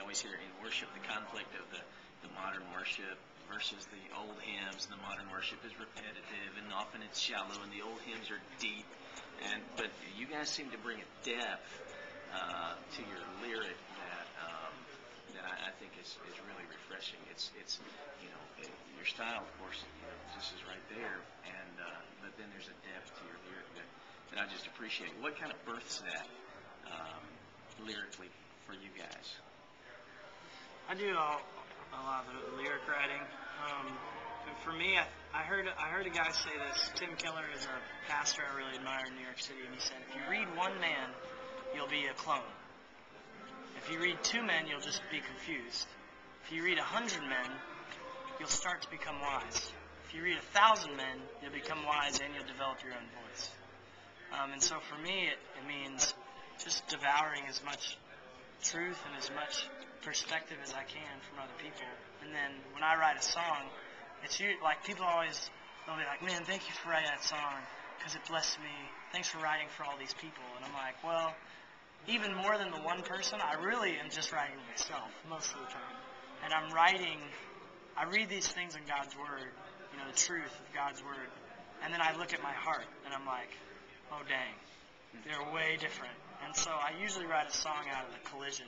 always hear in worship the conflict of the modern worship versus the old hymns. The modern worship is repetitive and often it's shallow, and the old hymns are deep. But you guys seem to bring a depth to your lyric that I think is really refreshing. It's your style, of course, just is right there, and but then there's a depth to your lyric that I just appreciate. What kind of births that lyrically for you guys? I do a lot of the lyric writing. For me, I heard a guy say this. Tim Keller is a pastor I really admire in New York City, and he said, if you read one man, you'll be a clone. If you read two men, you'll just be confused. If you read 100 men, you'll start to become wise. If you read 1,000 men, you'll become wise and you'll develop your own voice. And so for me, it means just devouring as much truth and as much perspective as I can from other people. And then when I write a song, it's like they'll be like, man, thank you for writing that song because it blessed me. Thanks for writing for all these people. And I'm like, well, even more than the one person, I really am just writing myself most of the time. And I read these things in God's Word, the truth of God's Word, and then I look at my heart and I'm like, oh dang, they're way different. And so I usually write a song out of the collision